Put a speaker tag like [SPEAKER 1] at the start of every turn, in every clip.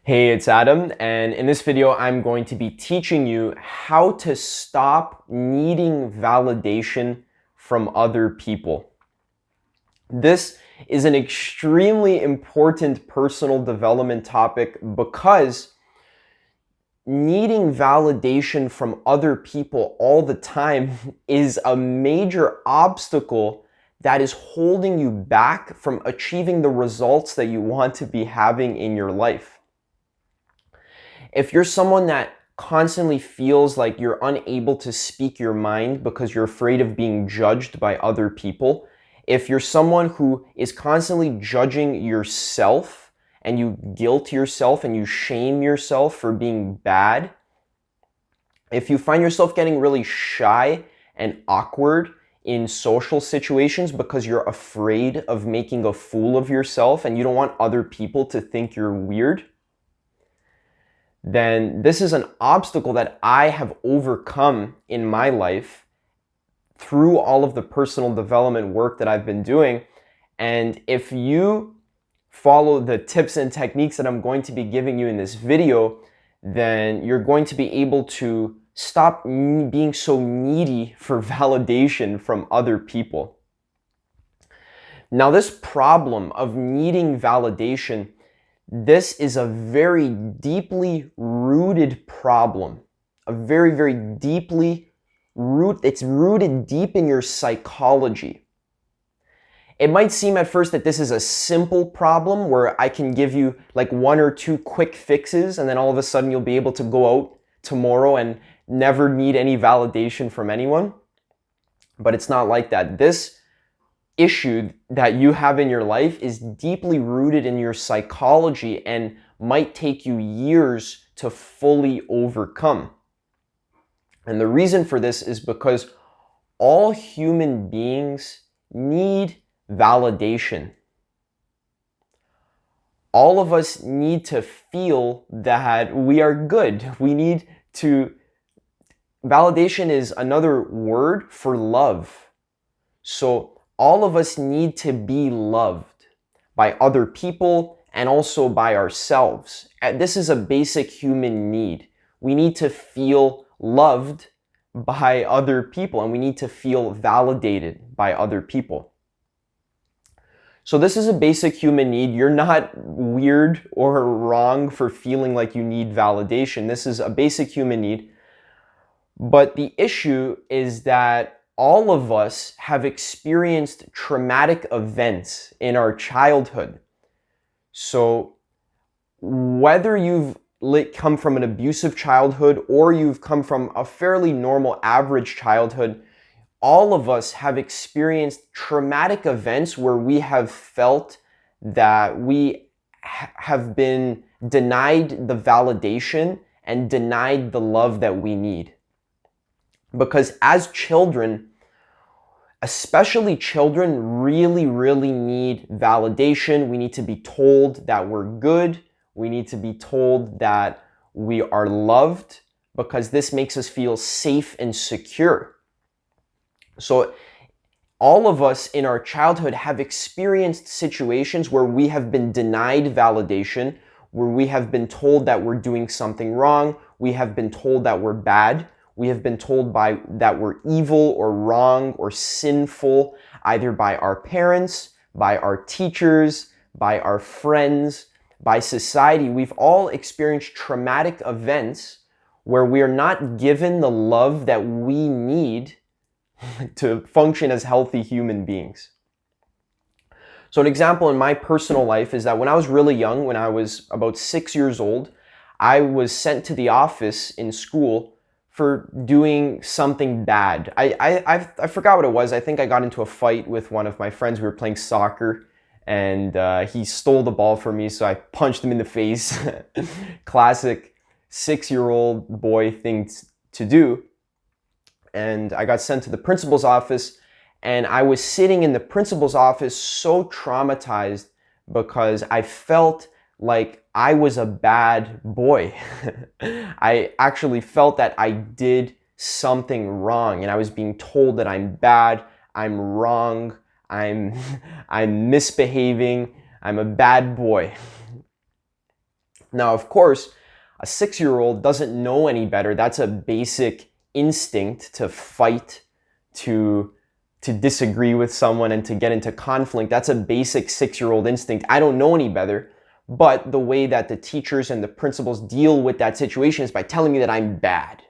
[SPEAKER 1] Hey, it's Adam, and in this video, I'm going to be teaching you how to stop needing validation from other people. This is an extremely important personal development topic because needing validation from other people all the time is a major obstacle that is holding you back from achieving the results that you want to be having in your life. If you're someone that constantly feels like you're unable to speak your mind because you're afraid of being judged by other people, if you're someone who is constantly judging yourself and you guilt yourself and you shame yourself for being bad, if you find yourself getting really shy and awkward in social situations because you're afraid of making a fool of yourself and you don't want other people to think you're weird, then this is an obstacle that I have overcome in my life through all of the personal development work that I've been doing. And if you follow the tips and techniques that I'm going to be giving you in this video, then you're going to be able to stop being so needy for validation from other people. Now, this problem of needing validation, this is a very deeply rooted problem, a very, very it's rooted deep in your psychology. It might seem at first that this is a simple problem where I can give you like one or two quick fixes and then all of a sudden you'll be able to go out tomorrow and never need any validation from anyone. But it's not like that. This issue that you have in your life is deeply rooted in your psychology and might take you years to fully overcome. And the reason for this is because all human beings need validation. All of us need to feel that we are good. Validation is another word for love. So all of us need to be loved by other people and also by ourselves. And this is a basic human need. We need to feel loved by other people and we need to feel validated by other people. So this is a basic human need. You're not weird or wrong for feeling like you need validation. This is a basic human need. But the issue is that all of us have experienced traumatic events in our childhood. So whether you've come from an abusive childhood or you've come from a fairly normal average childhood, all of us have experienced traumatic events where we have felt that we have been denied the validation and denied the love that we need. Because as children, especially children, really, really need validation. We need to be told that we're good. We need to be told that we are loved because this makes us feel safe and secure. So all of us in our childhood have experienced situations where we have been denied validation, where we have been told that we're doing something wrong. We have been told that we're bad. We have been told that we're evil or wrong or sinful, either by our parents, by our teachers, by our friends, by society. We've all experienced traumatic events where we are not given the love that we need to function as healthy human beings. So an example in my personal life is that when I was really young, when I was about 6 years old, I was sent to the office in school for doing something bad. I forgot what it was. I think I got into a fight with one of my friends. We were playing soccer and he stole the ball from me, so I punched him in the face. Classic 6-year-old boy thing to do. And I got sent to the principal's office, and I was sitting in the principal's office so traumatized because I felt like I was a bad boy. I actually felt that I did something wrong and I was being told that I'm bad, I'm wrong, I'm misbehaving, I'm a bad boy. Now, of course, a 6-year-old doesn't know any better. That's a basic instinct to fight, to disagree with someone and to get into conflict. That's a basic 6-year-old instinct. I don't know any better, but the way that the teachers and the principals deal with that situation is by telling me that I'm bad.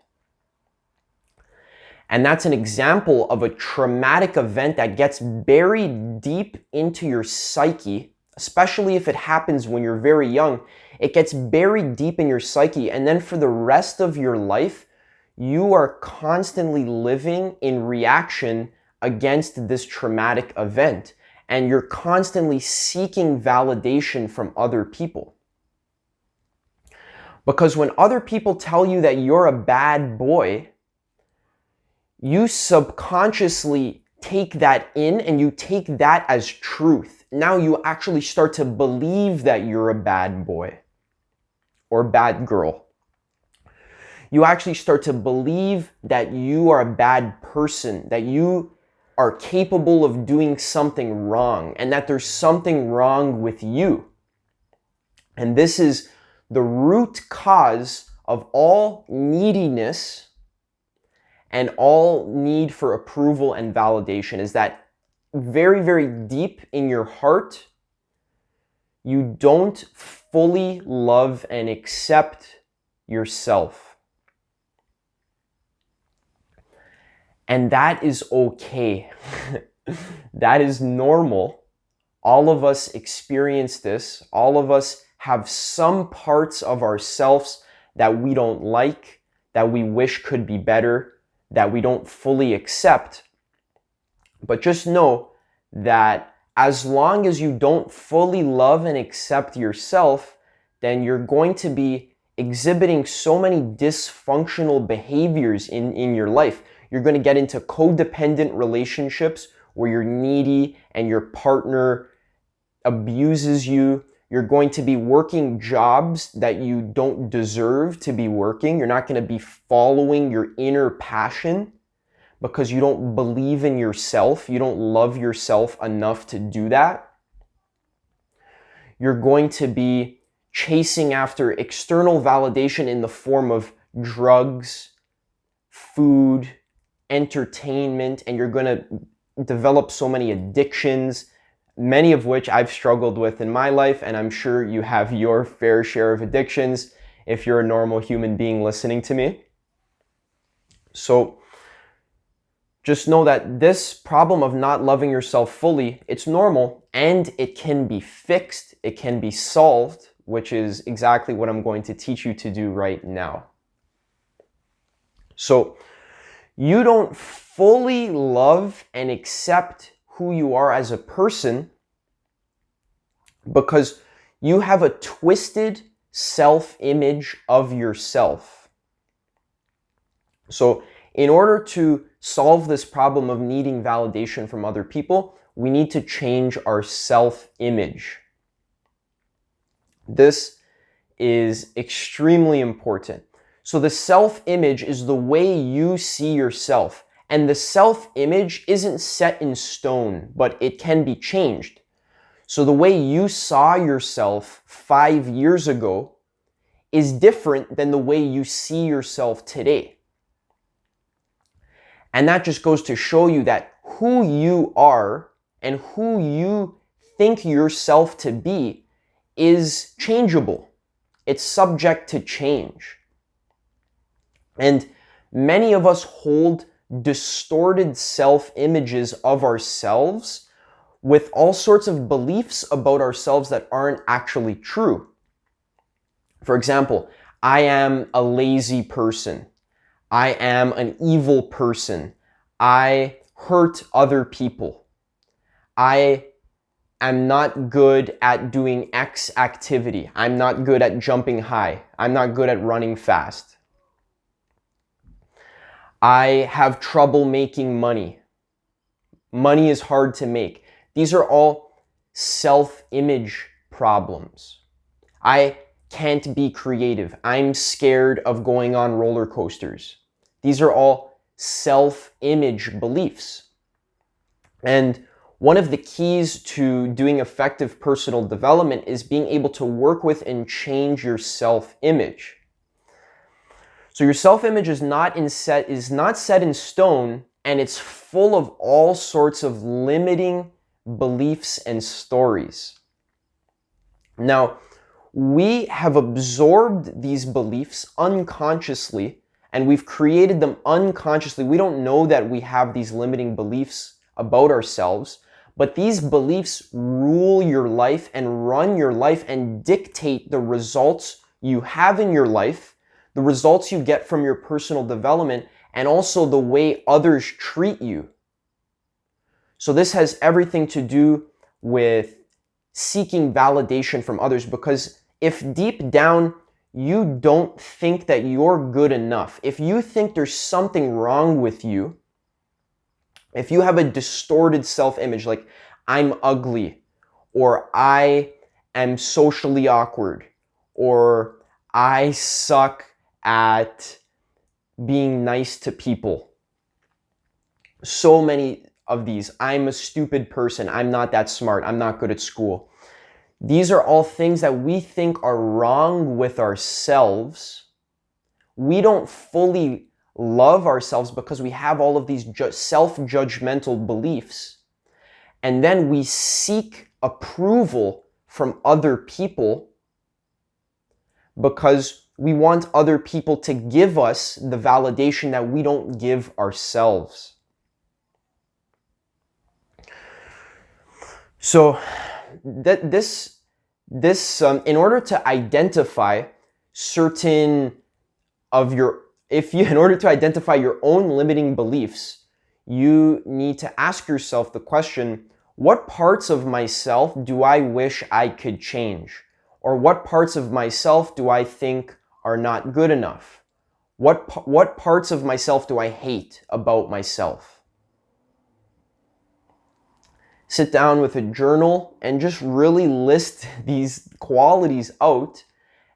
[SPEAKER 1] And that's an example of a traumatic event that gets buried deep into your psyche, especially if it happens when you're very young. It gets buried deep in your psyche, and then for the rest of your life, you are constantly living in reaction against this traumatic event, and you're constantly seeking validation from other people. Because when other people tell you that you're a bad boy, you subconsciously take that in and you take that as truth. Now you actually start to believe that you're a bad boy or bad girl. You actually start to believe that you are a bad person, that you are capable of doing something wrong, and that there's something wrong with you. And this is the root cause of all neediness and all need for approval and validation, is that very, very deep in your heart, you don't fully love and accept yourself. And that is okay. That is normal. All of us experience this. All of us have some parts of ourselves that we don't like, that we wish could be better, that we don't fully accept. But just know that as long as you don't fully love and accept yourself, then you're going to be exhibiting so many dysfunctional behaviors in your life. You're going to get into codependent relationships where you're needy and your partner abuses you. You're going to be working jobs that you don't deserve to be working. You're not going to be following your inner passion because you don't believe in yourself. You don't love yourself enough to do that. You're going to be chasing after external validation in the form of drugs, food, entertainment, and you're going to develop so many addictions, many of which I've struggled with in my life, and I'm sure you have your fair share of addictions if you're a normal human being listening to me. So just know that this problem of not loving yourself fully, it's normal and it can be fixed, it can be solved, which is exactly what I'm going to teach you to do right now. So you don't fully love and accept who you are as a person because you have a twisted self-image of yourself. So in order to solve this problem of needing validation from other people, we need to change our self-image. This is extremely important. So the self-image is the way you see yourself. And the self-image isn't set in stone, but it can be changed. So the way you saw yourself 5 years ago is different than the way you see yourself today. And that just goes to show you that who you are and who you think yourself to be is changeable. It's subject to change. And many of us hold distorted self-images of ourselves with all sorts of beliefs about ourselves that aren't actually true. For example, I am a lazy person. I am an evil person. I hurt other people. I am not good at doing X activity. I'm not good at jumping high. I'm not good at running fast. I have trouble making money. Money is hard to make. These are all self-image problems. I can't be creative. I'm scared of going on roller coasters. These are all self-image beliefs. And one of the keys to doing effective personal development is being able to work with and change your self-image. So your self-image is not set in stone, and it's full of all sorts of limiting beliefs and stories. Now, we have absorbed these beliefs unconsciously, and we've created them unconsciously. We don't know that we have these limiting beliefs about ourselves, but these beliefs rule your life and run your life and dictate the results you have in your life, the results you get from your personal development, and also the way others treat you. So this has everything to do with seeking validation from others, because if deep down you don't think that you're good enough, if you think there's something wrong with you, if you have a distorted self-image, like I'm ugly, or I am socially awkward, or I suck at being nice to people, so many of these, I'm a stupid person, I'm not that smart, I'm not good at school. These are all things that we think are wrong with ourselves. We don't fully love ourselves because we have all of these self-judgmental beliefs. And then we seek approval from other people because we want other people to give us the validation that we don't give ourselves. So in order to identify certain of your, in order to identify your own limiting beliefs, you need to ask yourself the question, what parts of myself do I wish I could change? Or what parts of myself do I think are not good enough? What parts of myself do I hate about myself? Sit down with a journal and just really list these qualities out.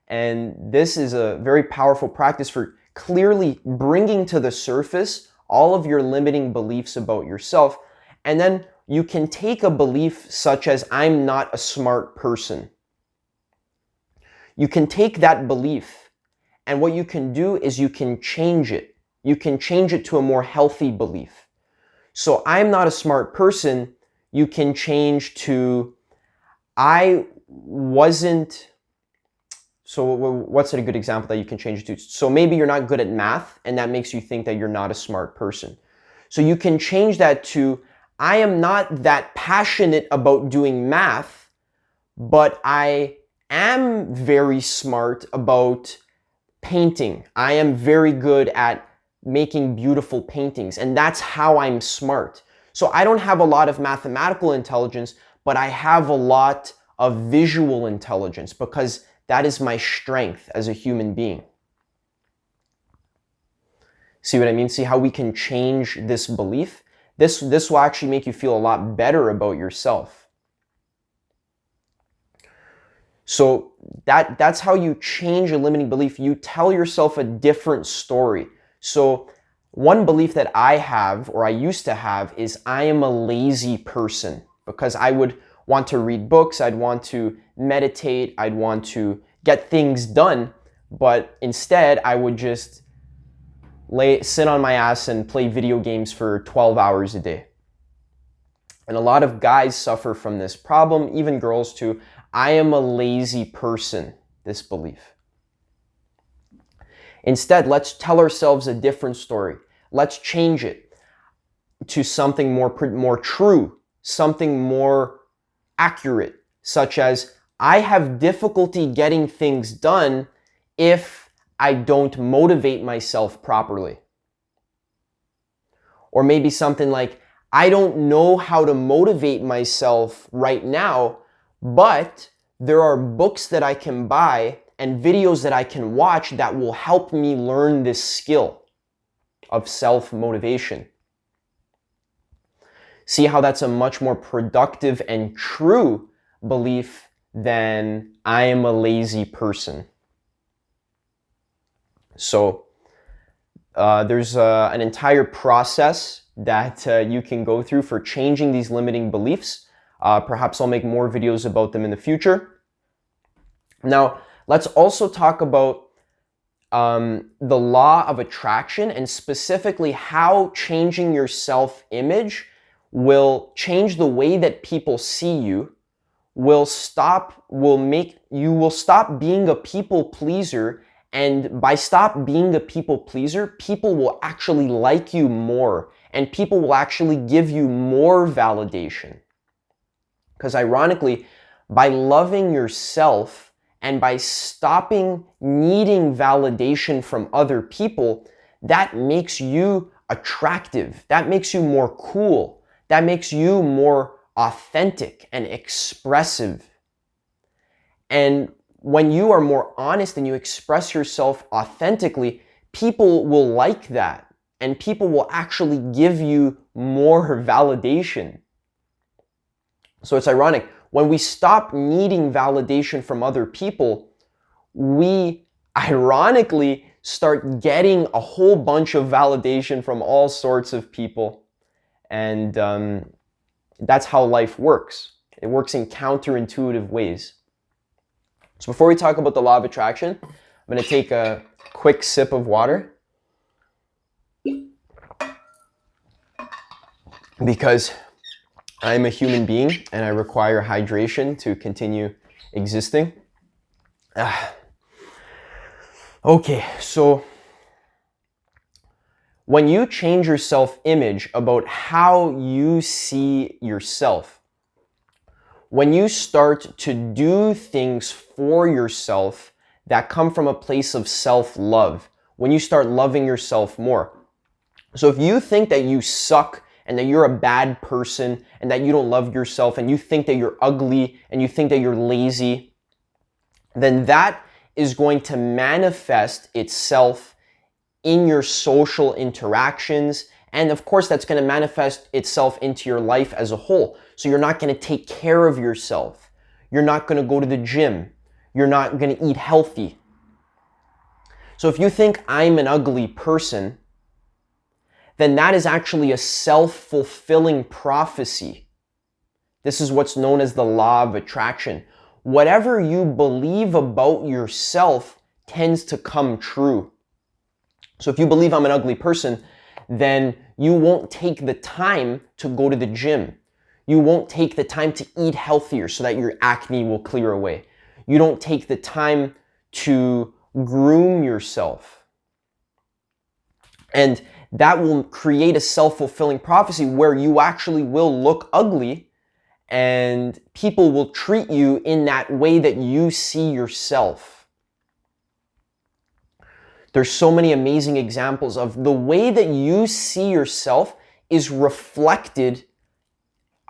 [SPEAKER 1] And this is a very powerful practice for clearly bringing to the surface all of your limiting beliefs about yourself. And then you can take a belief such as, I'm not a smart person. You can take that belief, and what you can do is you can change it. You can change it to a more healthy belief. So I'm not a smart person, you can change to, I wasn't, so what's a good example that you can change it to? So maybe you're not good at math, and that makes you think that you're not a smart person. So you can change that to, I am not that passionate about doing math, but I am very smart about painting. I am very good at making beautiful paintings, and that's how I'm smart. So I don't have a lot of mathematical intelligence, but I have a lot of visual intelligence because that is my strength as a human being. See what I mean? See how we can change this belief? This will actually make you feel a lot better about yourself. So that's how you change a limiting belief. You tell yourself a different story. So one belief that I have, or I used to have, is I am a lazy person, because I would want to read books, I'd want to meditate, I'd want to get things done, but instead I would just sit on my ass and play video games for 12 hours a day. And a lot of guys suffer from this problem, even girls too. I am a lazy person, this belief. Instead, let's tell ourselves a different story. Let's change it to something more true, something more accurate, such as, I have difficulty getting things done if I don't motivate myself properly. Or maybe something like, I don't know how to motivate myself right now, but there are books that I can buy and videos that I can watch that will help me learn this skill of self-motivation. See how that's a much more productive and true belief than I am a lazy person. So there's an entire process that you can go through for changing these limiting beliefs. Perhaps I'll make more videos about them in the future. Now, let's also talk about the law of attraction, and specifically how changing your self-image will change the way that people see you, you will stop being a people pleaser, and by stop being a people pleaser, people will actually like you more, and people will actually give you more validation. Because ironically, by loving yourself and by stopping needing validation from other people, that makes you attractive, that makes you more cool, that makes you more authentic and expressive. And when you are more honest and you express yourself authentically, people will like that, and people will actually give you more validation. So it's ironic, when we stop needing validation from other people, we ironically start getting a whole bunch of validation from all sorts of people. And that's how life works. It works in counterintuitive ways. So before we talk about the law of attraction, I'm going to take a quick sip of water, because I'm a human being and I require hydration to continue existing. Okay, so when you change your self-image about how you see yourself, when you start to do things for yourself that come from a place of self-love, when you start loving yourself more. So if you think that you suck and that you're a bad person and that you don't love yourself and you think that you're ugly and you think that you're lazy, then that is going to manifest itself in your social interactions. And of course, that's going to manifest itself into your life as a whole. So you're not going to take care of yourself. You're not going to go to the gym. You're not going to eat healthy. So if you think I'm an ugly person, then that is actually a self-fulfilling prophecy. This is what's known as the law of attraction. Whatever you believe about yourself tends to come true. So if you believe I'm an ugly person, then you won't take the time to go to the gym. You won't take the time to eat healthier so that your acne will clear away. You don't take the time to groom yourself. And that will create a self-fulfilling prophecy where you actually will look ugly and people will treat you in that way that you see yourself. There's so many amazing examples of the way that you see yourself is reflected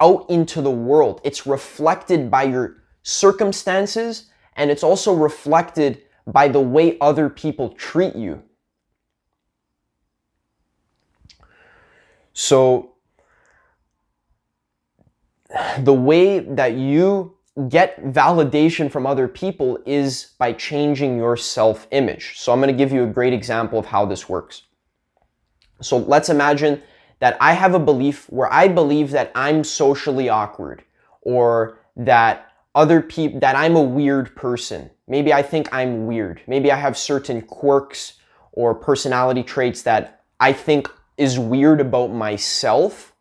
[SPEAKER 1] out into the world. It's reflected by your circumstances, and it's also reflected by the way other people treat you. So the way that you get validation from other people is by changing your self-image. So I'm going to give you a great example of how this works. So let's imagine that I have a belief where I believe that I'm socially awkward, or that that I'm a weird person. Maybe I think I'm weird. Maybe I have certain quirks or personality traits that I think is weird about myself.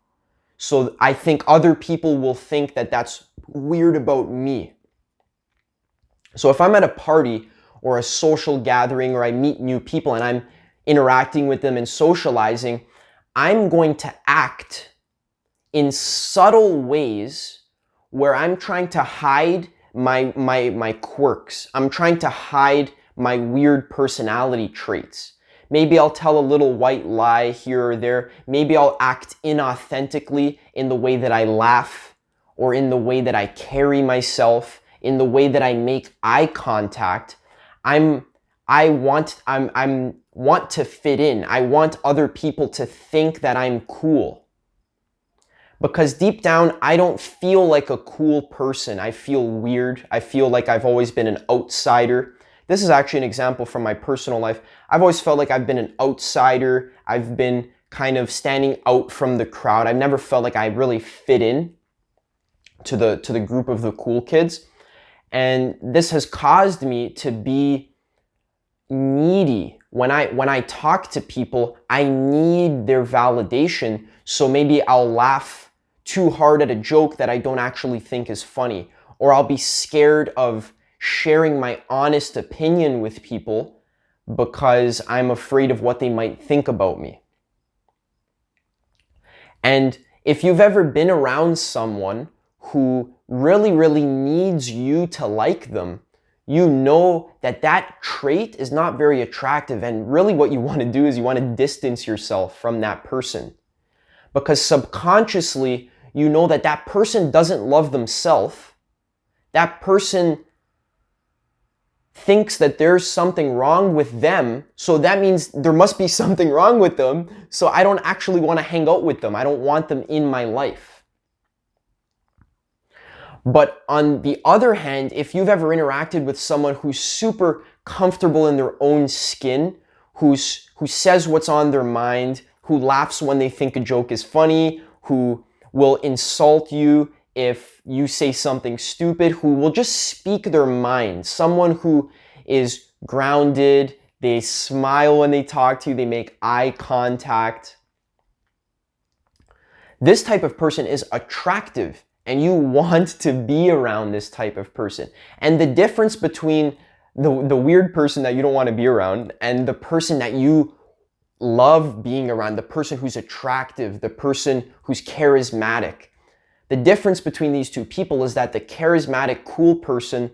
[SPEAKER 1] So I think other people will think that that's weird about me. So if I'm at a party or a social gathering, or I meet new people and I'm interacting with them and socializing, I'm going to act in subtle ways where I'm trying to hide my quirks. I'm trying to hide my weird personality traits. Maybe I'll tell a little white lie here or there. Maybe I'll act inauthentically in the way that I laugh, or in the way that I carry myself, in the way that I make eye contact. I want to fit in. I want other people to think that I'm cool. Because deep down, I don't feel like a cool person. I feel weird. I feel like I've always been an outsider. This is actually an example from my personal life. I've always felt like I've been an outsider. I've been kind of standing out from the crowd. I've never felt like I really fit in to the group of the cool kids. And this has caused me to be needy. When I talk to people, I need their validation. So maybe I'll laugh too hard at a joke that I don't actually think is funny, or I'll be scared of sharing my honest opinion with people because I'm afraid of what they might think about me. And if you've ever been around someone who really needs you to like them, you know that that trait is not very attractive, and really what you want to do is you want to distance yourself from that person. Because subconsciously, you know that that person doesn't love themselves. That person thinks that there's something wrong with them, so that means there must be something wrong with them, so I don't actually want to hang out with them. I don't want them in my life. But on the other hand, if you've ever interacted with someone who's super comfortable in their own skin, who says what's on their mind, who laughs when they think a joke is funny, who will insult you if you say something stupid, who will just speak their mind, someone who is grounded, they smile when they talk to you, they make eye contact. This type of person is attractive, and you want to be around this type of person. And the difference between the weird person that you don't want to be around and the person that you love being around, the person who's attractive, the person who's charismatic, the difference between these two people is that the charismatic, cool person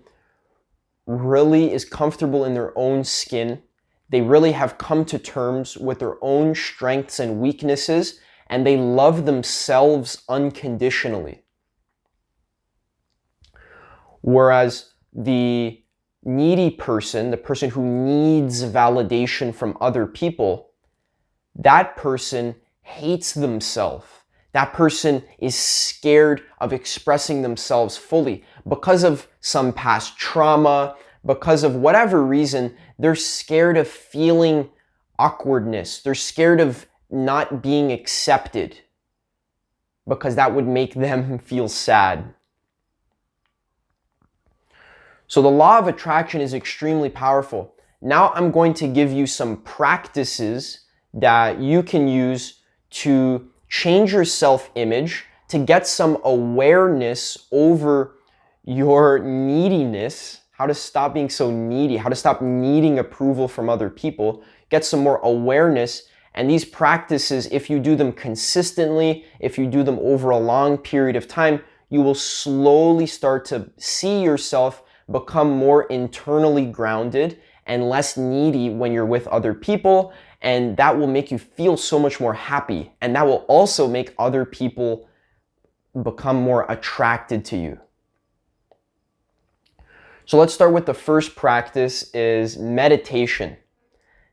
[SPEAKER 1] really is comfortable in their own skin. They really have come to terms with their own strengths and weaknesses, and they love themselves unconditionally. Whereas the needy person, the person who needs validation from other people, that person hates themselves. That person is scared of expressing themselves fully because of some past trauma, because of whatever reason. They're scared of feeling awkwardness. They're scared of not being accepted because that would make them feel sad. So the law of attraction is extremely powerful. Now I'm going to give you some practices that you can use to change your self-image, to get some awareness over your neediness, how to stop being so needy, how to stop needing approval from other people, get some more awareness. And these practices, if you do them consistently, if you do them over a long period of time, you will slowly start to see yourself become more internally grounded and less needy when you're with other people. And that will make you feel so much more happy. And that will also make other people become more attracted to you. So let's start with the first practice, is meditation.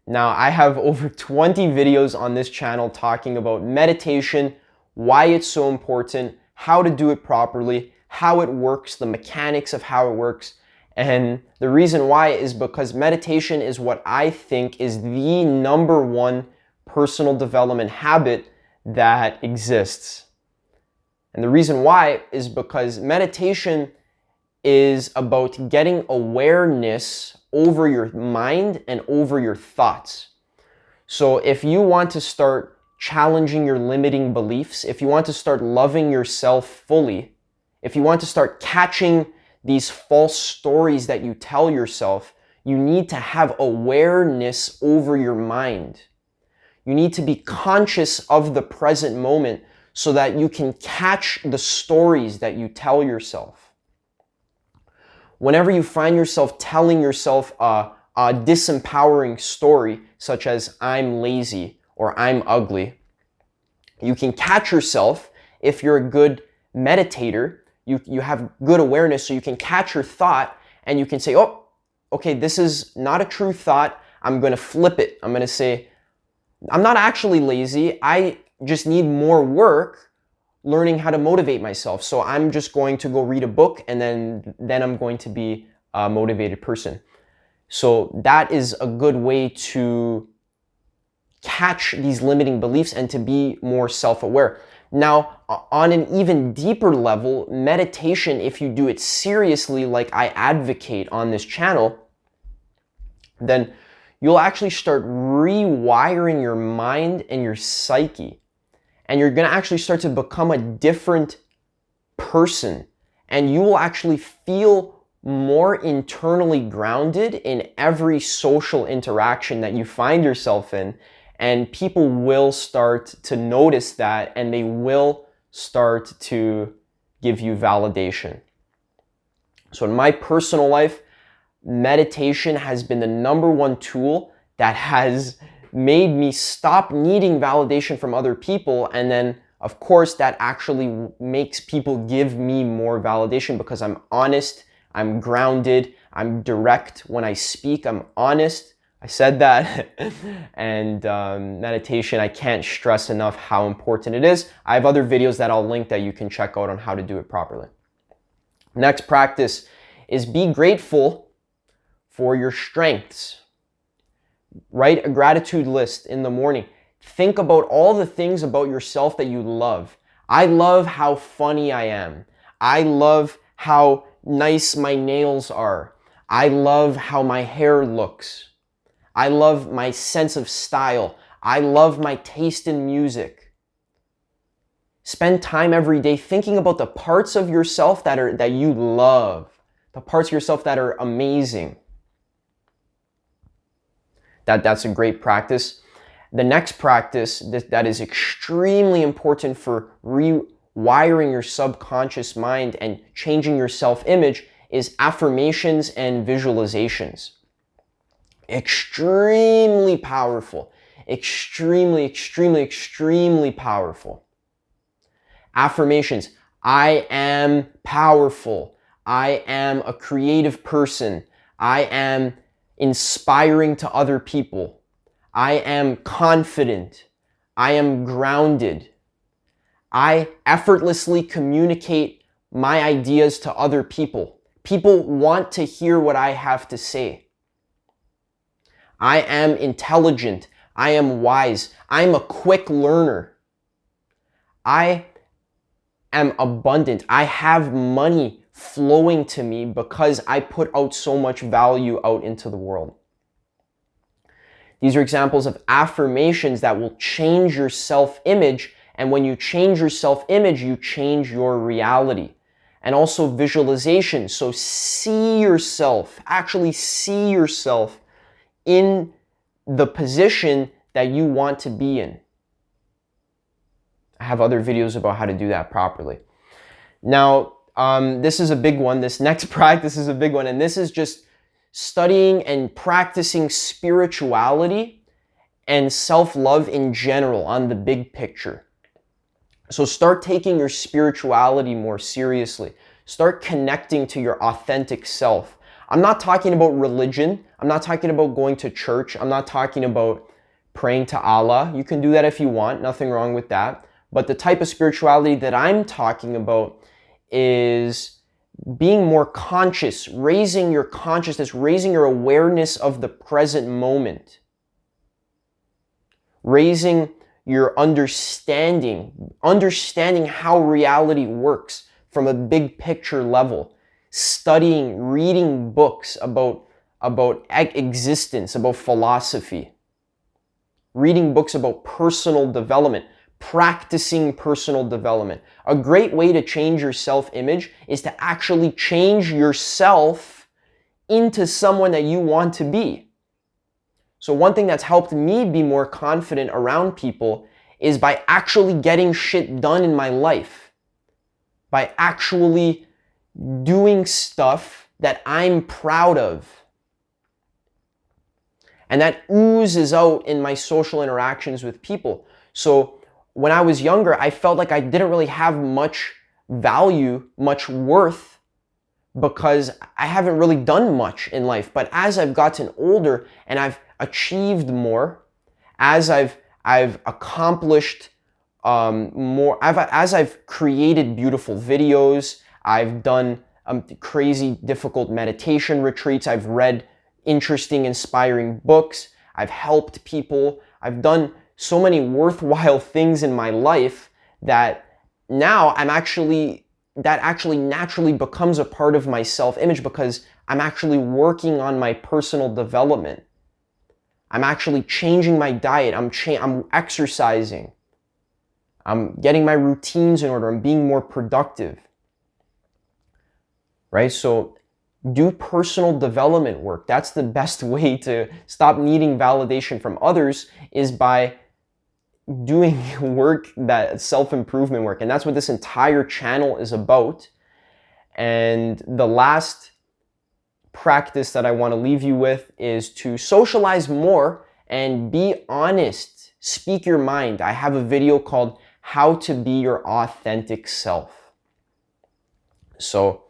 [SPEAKER 1] Now, I have over 20 videos on this channel talking about meditation, why it's so important, how to do it properly, how it works, the mechanics of how it works. And the reason why is because meditation is what I think is the number one personal development habit that exists. And the reason why is because meditation is about getting awareness over your mind and over your thoughts. So if you want to start challenging your limiting beliefs, if you want to start loving yourself fully, if you want to start catching these false stories that you tell yourself, you need to have awareness over your mind. You need to be conscious of the present moment so that you can catch the stories that you tell yourself. Whenever you find yourself telling yourself a disempowering story, such as I'm lazy or I'm ugly, you can catch yourself. If you're a good meditator, you have good awareness, so you can catch your thought and you can say, oh, okay, this is not a true thought. I'm going to flip it. I'm going to say, I'm not actually lazy. I just need more work learning how to motivate myself. So I'm just going to go read a book, and then I'm going to be a motivated person. So that is a good way to catch these limiting beliefs and to be more self-aware. Now, on an even deeper level, meditation, if you do it seriously, like I advocate on this channel, then you'll actually start rewiring your mind and your psyche. And you're going to actually start to become a different person. And you will actually feel more internally grounded in every social interaction that you find yourself in. And people will start to notice that, and they will start to give you validation. So in my personal life, meditation has been the number one tool that has made me stop needing validation from other people. And then, of course, that actually makes people give me more validation because I'm honest, I'm grounded, I'm direct when I speak, I'm honest. I said that. And meditation, I can't stress enough how important it is. I have other videos that I'll link that you can check out on how to do it properly. Next practice is be grateful for your strengths. Write a gratitude list in the morning. Think about all the things about yourself that you love. I love how funny I am. I love how nice my nails are. I love how my hair looks. I love my sense of style. I love my taste in music. Spend time every day thinking about the parts of yourself that you love, the parts of yourself that are amazing. That's a great practice. The next practice that is extremely important for rewiring your subconscious mind and changing your self-image is affirmations and visualizations. Extremely powerful. Extremely powerful. Affirmations. I am powerful. I am a creative person. I am inspiring to other people. I am confident. I am grounded. I effortlessly communicate my ideas to other people. People want to hear what I have to say. I am intelligent. I am wise. I'm a quick learner. I am abundant. I have money flowing to me because I put out so much value out into the world. These are examples of affirmations that will change your self-image, and when you change your self-image, you change your reality. And also visualization, so actually see yourself in the position that you want to be in. I have other videos about how to do that properly. Now, this is a big one. This next practice is a big one, and this is just studying and practicing spirituality and self-love in general on the big picture. So start taking your spirituality more seriously. Start connecting to your authentic self. I'm not talking about religion. I'm not talking about going to church. I'm not talking about praying to Allah. You can do that if you want. Nothing wrong with that. But the type of spirituality that I'm talking about is being more conscious, raising your consciousness, raising your awareness of the present moment, raising your understanding how reality works from a big picture level, studying, reading books about existence, about philosophy, reading books about personal development, practicing personal development. A great way to change your self-image is to actually change yourself into someone that you want to be. So one thing that's helped me be more confident around people is by actually getting shit done in my life, by actually doing stuff that I'm proud of. And that oozes out in my social interactions with people. So when I was younger, I felt like I didn't really have much value, much worth, because I haven't really done much in life. But as I've gotten older and I've achieved more, as I've accomplished more, as I've created beautiful videos, I've done crazy difficult meditation retreats, I've read interesting, inspiring books, I've helped people, I've done so many worthwhile things in my life that now that actually naturally becomes a part of my self-image because I'm actually working on my personal development. I'm actually changing my diet. I'm exercising. I'm getting my routines in order. I'm being more productive. Right? So do personal development work. That's the best way to stop needing validation from others, is by doing work, that self-improvement work. And that's what this entire channel is about. And the last practice that I want to leave you with is to socialize more and be honest. Speak your mind. I have a video called How to Be Your Authentic Self. So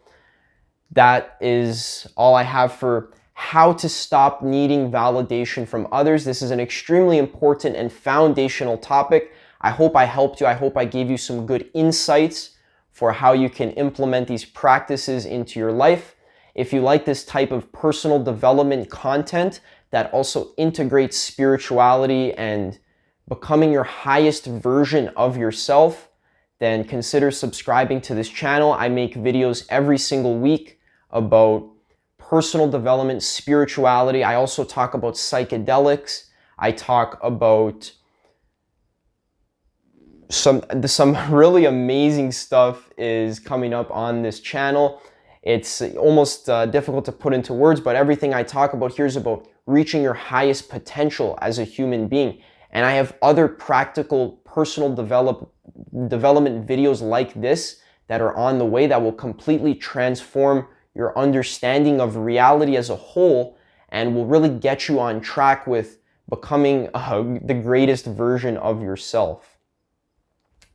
[SPEAKER 1] that is all I have for how to stop needing validation from others. This is an extremely important and foundational topic. I hope I helped you. I hope I gave you some good insights for how you can implement these practices into your life. If you like this type of personal development content that also integrates spirituality and becoming your highest version of yourself, then consider subscribing to this channel. I make videos every single week about personal development, spirituality. I also talk about psychedelics. I talk about some really amazing stuff is coming up on this channel. It's almost difficult to put into words, but everything I talk about here is about reaching your highest potential as a human being. And I have other practical personal development videos like this that are on the way that will completely transform your understanding of reality as a whole and will really get you on track with becoming the greatest version of yourself.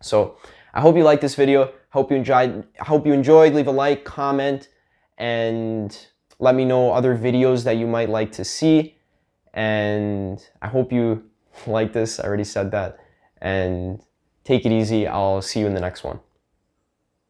[SPEAKER 1] So I hope you liked this video. Hope you enjoyed. Leave a like, comment, and let me know other videos that you might like to see. And I hope you like this. I already said that. And take it easy. I'll see you in the next one.